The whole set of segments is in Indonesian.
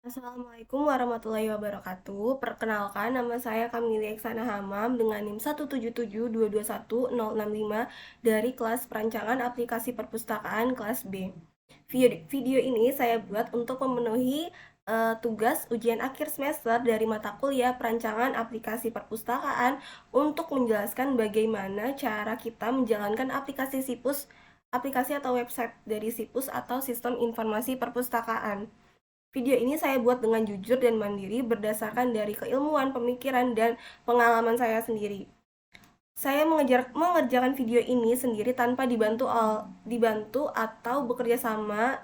Assalamualaikum warahmatullahi wabarakatuh. Perkenalkan, nama saya Kamili Eksana Hamam dengan NIM 177221065 dari kelas Perancangan Aplikasi Perpustakaan kelas B. Video ini saya buat untuk memenuhi tugas ujian akhir semester dari mata kuliah Perancangan Aplikasi Perpustakaan untuk menjelaskan bagaimana cara kita menjalankan aplikasi atau website dari Sipus atau Sistem Informasi Perpustakaan. Video ini saya buat dengan jujur dan mandiri berdasarkan dari keilmuan, pemikiran, dan pengalaman saya sendiri. Saya mengerjakan video ini sendiri tanpa dibantu atau bekerja sama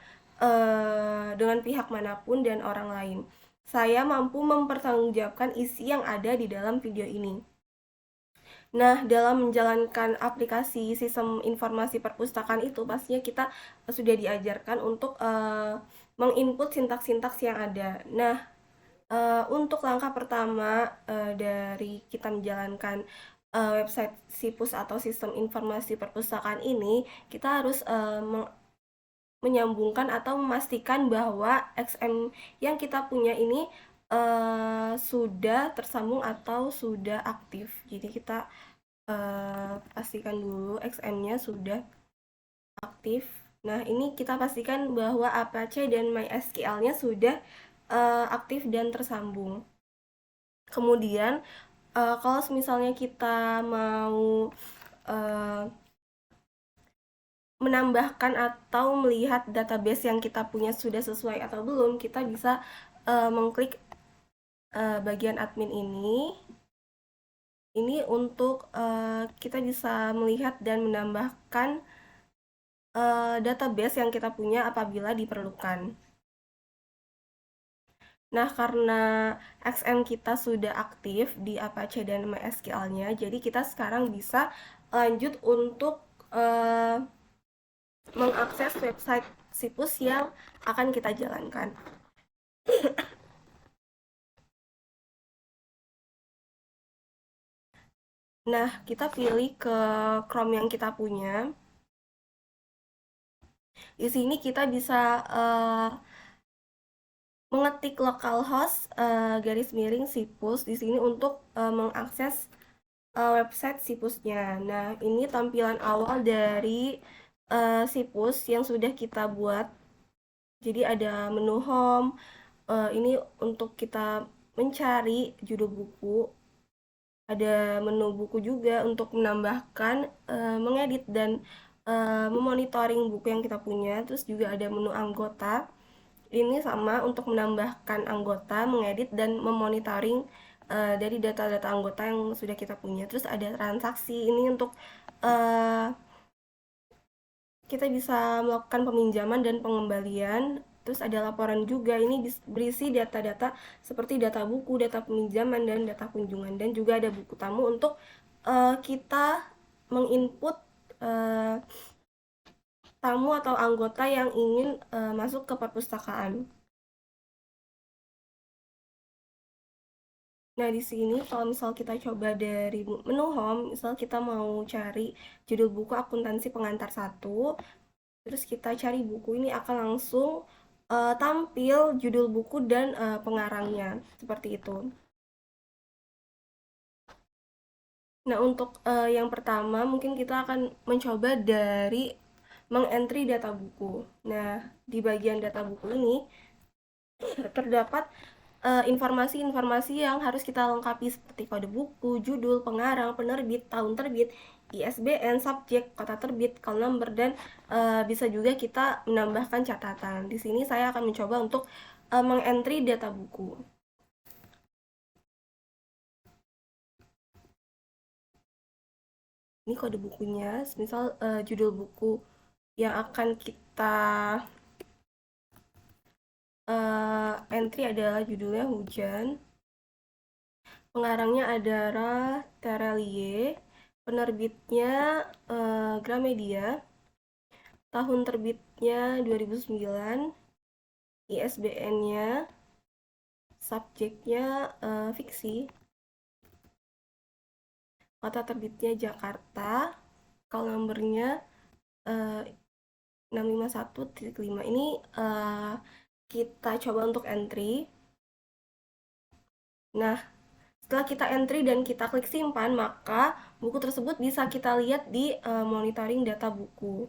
dengan pihak manapun dan orang lain. Saya mampu mempertanggungjawabkan isi yang ada di dalam video ini. Nah, dalam menjalankan aplikasi sistem informasi perpustakaan itu, pastinya kita sudah diajarkan untuk menginput sintaks-sintaks yang ada. Nah, untuk langkah pertama dari kita menjalankan website Sipus atau sistem informasi perpustakaan ini, kita harus menyambungkan atau memastikan bahwa XM yang kita punya ini sudah tersambung atau sudah aktif. Jadi kita pastikan dulu XM-nya sudah aktif. Nah, ini kita pastikan bahwa Apache dan MySQL-nya sudah aktif dan tersambung. Kemudian, kalau misalnya kita mau menambahkan atau melihat database yang kita punya sudah sesuai atau belum, kita bisa mengklik bagian admin ini. Ini untuk kita bisa melihat dan menambahkan database yang kita punya apabila diperlukan. Nah, karena XM kita sudah aktif di Apache dan MySQL-nya, jadi kita sekarang bisa lanjut untuk mengakses website Sipus yang akan kita jalankan. Nah, kita pilih ke Chrome yang kita punya. Di sini kita bisa mengetik localhost garis miring Sipus di sini untuk mengakses website Sipusnya. Nah, ini tampilan awal dari Sipus yang sudah kita buat. Jadi ada menu home, ini untuk kita mencari judul buku. Ada menu buku juga untuk menambahkan, mengedit dan memonitoring buku yang kita punya. Terus juga ada menu anggota. Ini sama untuk menambahkan anggota, mengedit dan memonitoring dari data-data anggota yang sudah kita punya. Terus ada transaksi. Ini untuk uh, kita bisa melakukan peminjaman dan pengembalian. Terus ada laporan juga, ini berisi data-data seperti data buku, data peminjaman, dan data kunjungan. Dan juga ada buku tamu untuk kita menginput tamu atau anggota yang ingin masuk ke perpustakaan. Nah, di sini kalau misal kita coba dari menu home, misal kita mau cari judul buku akuntansi pengantar 1, terus kita cari buku ini akan langsung tampil judul buku dan pengarangnya seperti itu. Nah, untuk yang pertama mungkin kita akan mencoba dari mengentry data buku. Nah, di bagian data buku ini terdapat informasi-informasi yang harus kita lengkapi seperti kode buku, judul, pengarang, penerbit, tahun terbit, ISBN, subjek, kota terbit, call number, dan bisa juga kita menambahkan catatan. Di sini saya akan mencoba untuk mengentry data buku. Ini kode bukunya, misal judul buku yang akan kita entry adalah judulnya Hujan. Pengarangnya adalah Terelie, penerbitnya Gramedia, tahun terbitnya 2009, ISBN-nya, subjeknya fiksi, kota terbitnya Jakarta, call number-nya 651.5. Ini kita coba untuk entry. Nah, setelah kita entry dan kita klik simpan, maka buku tersebut bisa kita lihat di monitoring data buku.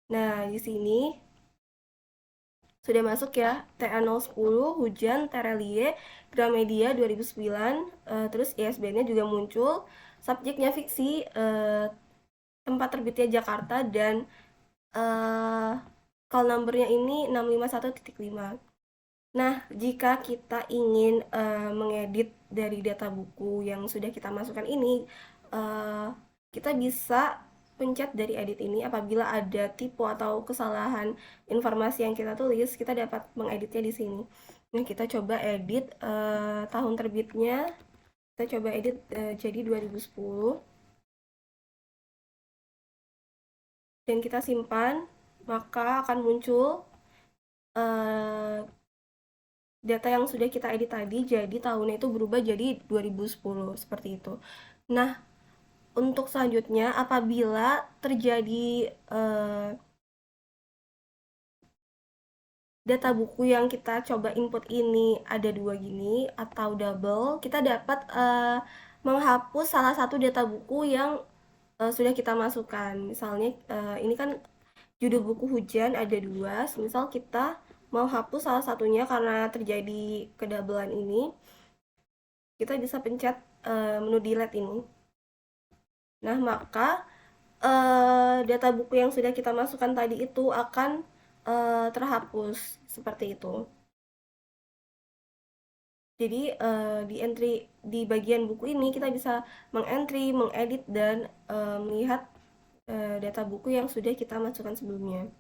Nah, di sini sudah masuk ya, TA010, Hujan, Terelie, Gramedia 2009, terus ISBN-nya juga muncul, subjeknya fiksi, tempat terbitnya Jakarta, dan call number-nya ini 651.5. Nah, jika kita ingin mengedit dari data buku yang sudah kita masukkan ini, kita bisa pencet dari edit ini. Apabila ada typo atau kesalahan informasi yang kita tulis, kita dapat mengeditnya di sini. Nah, kita coba edit tahun terbitnya. Kita coba edit jadi 2010. Dan kita simpan, maka akan muncul data yang sudah kita edit tadi, jadi tahunnya itu berubah jadi 2010, seperti itu. Nah, untuk selanjutnya, apabila terjadi data buku yang kita coba input ini ada dua gini, atau double, kita dapat menghapus salah satu data buku yang sudah kita masukkan. Misalnya, ini kan judul buku Hujan ada dua, misal kita mau hapus salah satunya karena terjadi kedoublean ini, kita bisa pencet menu delete ini. Nah, maka data buku yang sudah kita masukkan tadi itu akan terhapus seperti itu. Jadi di entry di bagian buku ini kita bisa mengentry, mengedit, dan melihat data buku yang sudah kita masukkan sebelumnya.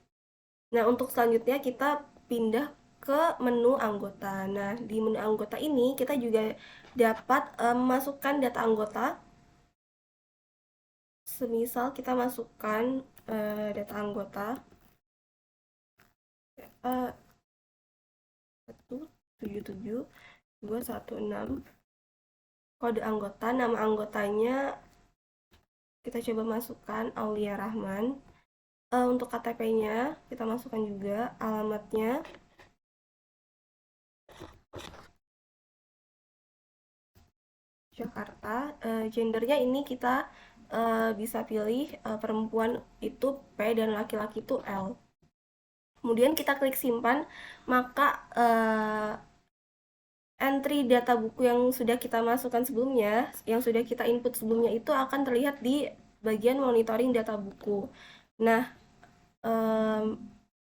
Nah, untuk selanjutnya kita pindah ke menu anggota. Nah, di menu anggota ini kita juga dapat memasukkan data anggota. Semisal kita masukkan data anggota 177.216, kode anggota, nama anggotanya kita coba masukkan Aulia Rahman. Untuk KTP-nya kita masukkan juga, alamatnya Jakarta, gendernya ini kita bisa pilih perempuan itu P dan laki-laki itu L. Kemudian kita klik simpan, maka entry data buku yang sudah kita masukkan sebelumnya, yang sudah kita input sebelumnya itu akan terlihat di bagian monitoring data buku. Nah,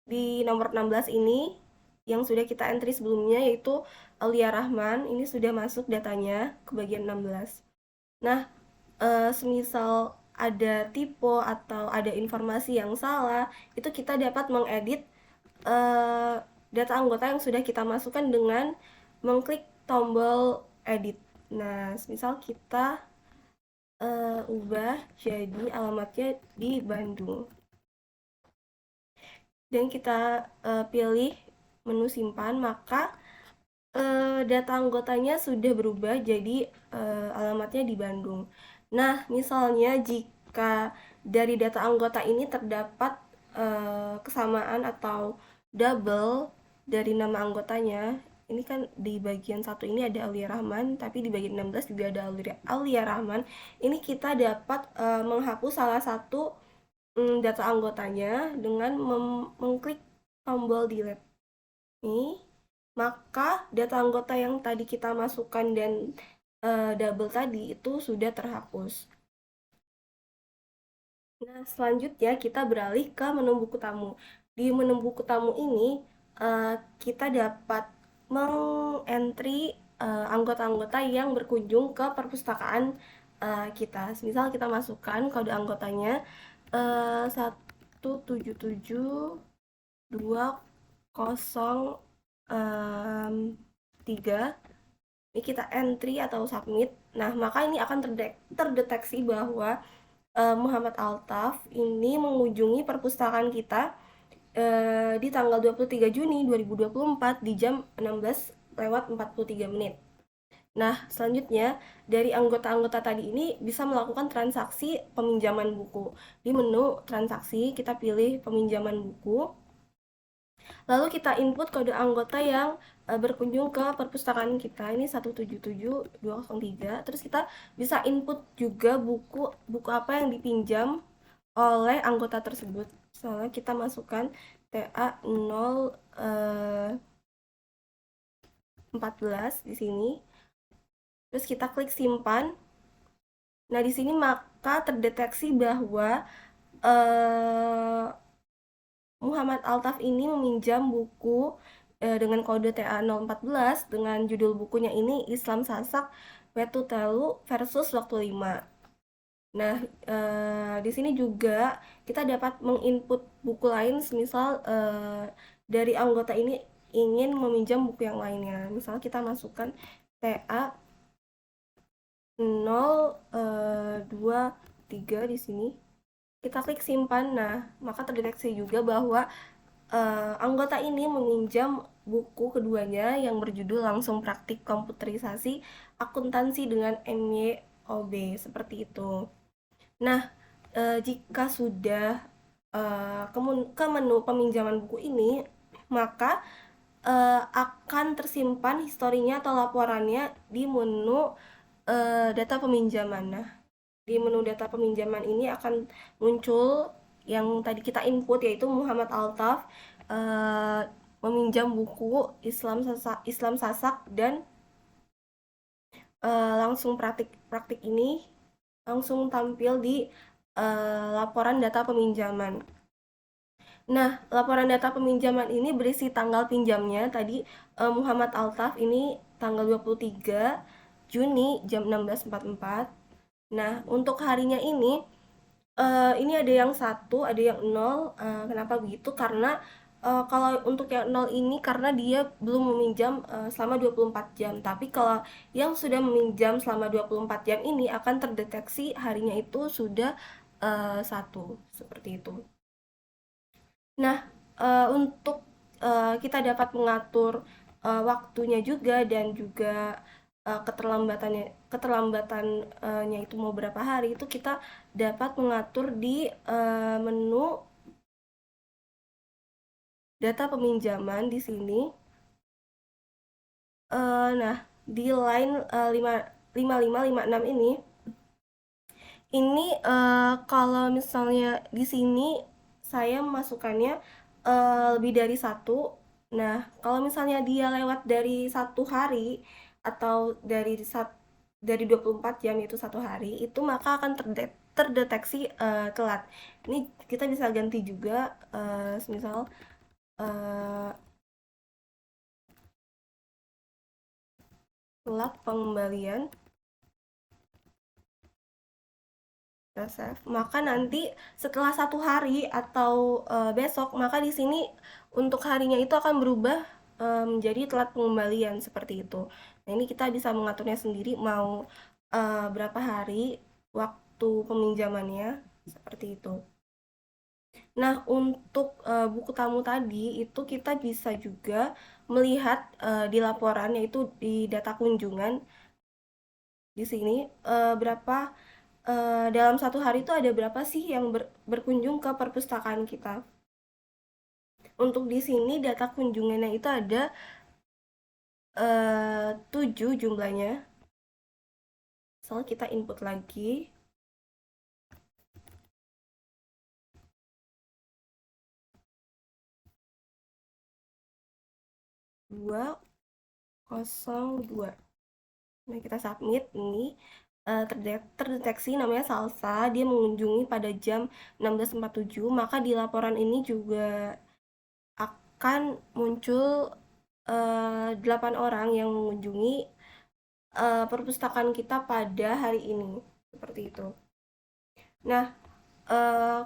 di nomor 16 ini yang sudah kita entry sebelumnya yaitu Aulia Rahman, ini sudah masuk datanya ke bagian 16. Nah, semisal ada typo atau ada informasi yang salah, itu kita dapat mengedit data anggota yang sudah kita masukkan dengan mengklik tombol edit. Nah, misal kita ubah jadi alamatnya di Bandung. Dan kita pilih menu simpan, maka data anggotanya sudah berubah jadi alamatnya di Bandung. Nah, misalnya jika dari data anggota ini terdapat kesamaan atau double dari nama anggotanya, ini kan di bagian satu ini ada Aulia Rahman, tapi di bagian 16 juga ada Aulia Rahman. Ini kita dapat menghapus salah satu data anggotanya dengan mengklik tombol delete ini, maka data anggota yang tadi kita masukkan dan double tadi itu sudah terhapus. Nah, selanjutnya kita beralih ke menu buku tamu. Di menu buku tamu ini kita dapat mengentry anggota-anggota yang berkunjung ke perpustakaan kita. Misal kita masukkan kode anggotanya 1772003. Ini kita entry atau submit. Nah, maka ini akan terdeteksi bahwa Muhammad Altaf ini mengunjungi perpustakaan kita di tanggal 23 Juni 2024 di jam 16:43. Nah, selanjutnya dari anggota-anggota tadi ini bisa melakukan transaksi peminjaman buku. Di menu transaksi kita pilih peminjaman buku. Lalu kita input kode anggota yang berkunjung ke perpustakaan kita. Ini 177203. Terus kita bisa input juga buku buku apa yang dipinjam oleh anggota tersebut. Misalnya kita masukkan TA 014 di sini. Terus kita klik simpan. Nah, di sini maka terdeteksi bahwa eh, Muhammad Altaf ini meminjam buku dengan kode TA 014 dengan judul bukunya ini Islam Sasak Wetu Telu versus Waktu 5. Nah, di sini juga kita dapat menginput buku lain, misal dari anggota ini ingin meminjam buku yang lainnya. Misal kita masukkan TA 023 di sini. Kita klik simpan. Nah, maka terdeteksi juga bahwa anggota ini meminjam buku keduanya yang berjudul Langsung Praktik Komputerisasi Akuntansi dengan MYOB seperti itu. Nah, jika sudah ke menu peminjaman buku ini, maka akan tersimpan historinya atau laporannya di menu data peminjaman. Nah, di menu data peminjaman ini akan muncul yang tadi kita input, yaitu Muhammad Altaf meminjam buku Islam Sasak dan langsung praktik ini langsung tampil di laporan data peminjaman. Nah, laporan data peminjaman ini berisi tanggal pinjamnya. Tadi Muhammad Altaf ini tanggal 23 Juni jam 16.44. Nah, untuk harinya ini ada yang 1, ada yang 0. Kenapa begitu? Karena kalau untuk yang 0 ini karena dia belum meminjam selama 24 jam. Tapi kalau yang sudah meminjam selama 24 jam ini akan terdeteksi harinya itu sudah 1, seperti itu. Nah, untuk kita dapat mengatur waktunya juga dan juga keterlambatannya itu mau berapa hari, itu kita dapat mengatur di menu data peminjaman di sini. Nah, di line 5556 ini kalau misalnya di sini saya masukkannya lebih dari satu. Nah, kalau misalnya dia lewat dari 1 hari atau dari 24 jam itu 1 hari, itu maka akan terdeteksi telat. Ini kita bisa ganti juga, misal eh, telat pengembalian. Save. Maka nanti setelah 1 hari atau besok, maka di sini untuk harinya itu akan berubah menjadi telat pengembalian seperti itu. Nah, ini kita bisa mengaturnya sendiri mau berapa hari waktu peminjamannya seperti itu. Nah, untuk buku tamu tadi itu kita bisa juga melihat di laporan, yaitu di data kunjungan di sini berapa dalam 1 hari itu ada berapa sih yang berkunjung ke perpustakaan kita. Untuk di sini data kunjungannya itu ada 7 jumlahnya. Soal kita input lagi. 202. Nah, kita submit ini terdeteksi namanya Salsa, dia mengunjungi pada jam 16.47. Maka di laporan ini juga akan muncul 8 orang yang mengunjungi perpustakaan kita pada hari ini, seperti itu. Nah,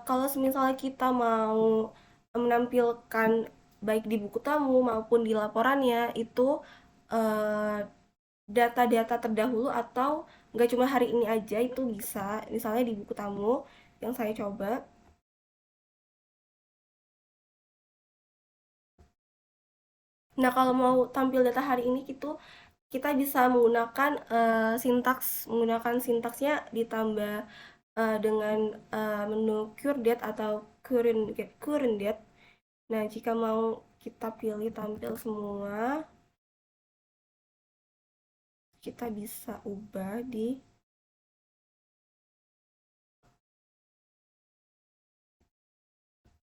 kalau misalnya kita mau menampilkan baik di buku tamu maupun di laporannya itu eh, data-data terdahulu atau nggak cuma hari ini aja, itu bisa misalnya di buku tamu yang saya coba. Nah, kalau mau tampil data hari ini itu kita bisa menggunakan menggunakan sintaksnya ditambah dengan menu current date atau current date. Nah, jika mau kita pilih tampil semua, kita bisa ubah di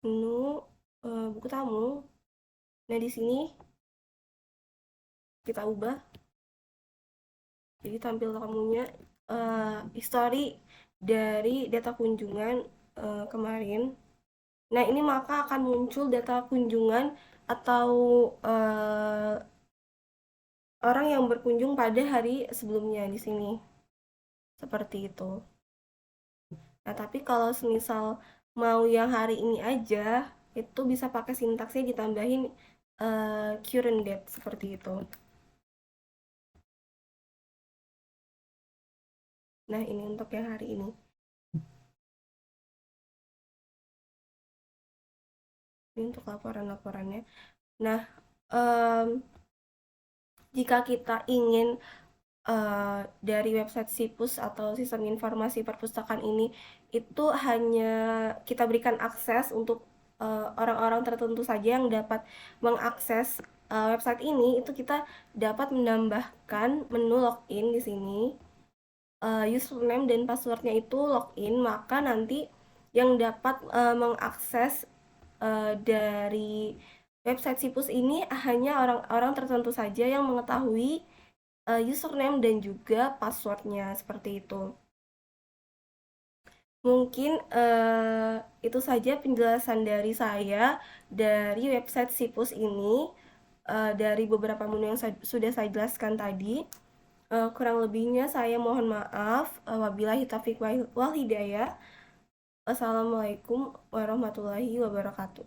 menu buku tamu. Nah, di sini kita ubah jadi tampil tamunya history dari data kunjungan kemarin. Nah, ini maka akan muncul data kunjungan atau orang yang berkunjung pada hari sebelumnya di sini. Seperti itu. Nah, tapi kalau semisal mau yang hari ini aja, itu bisa pakai sintaksnya ditambahin current date seperti itu. Nah, ini untuk yang hari ini. Ini untuk laporan-laporannya. Nah, jika kita ingin dari website Sipus atau Sistem Informasi Perpustakaan ini itu hanya kita berikan akses untuk orang-orang tertentu saja yang dapat mengakses website ini, itu kita dapat menambahkan menu login di sini. Username dan passwordnya itu login, maka nanti yang dapat mengakses dari website Sipus ini hanya orang-orang tertentu saja yang mengetahui username dan juga passwordnya seperti itu. Mungkin itu saja penjelasan dari saya dari website Sipus ini dari beberapa menu yang sudah saya jelaskan tadi. Kurang lebihnya saya mohon maaf. Wabillahi taufiq wal hidayah. Wassalamualaikum warahmatullahi wabarakatuh.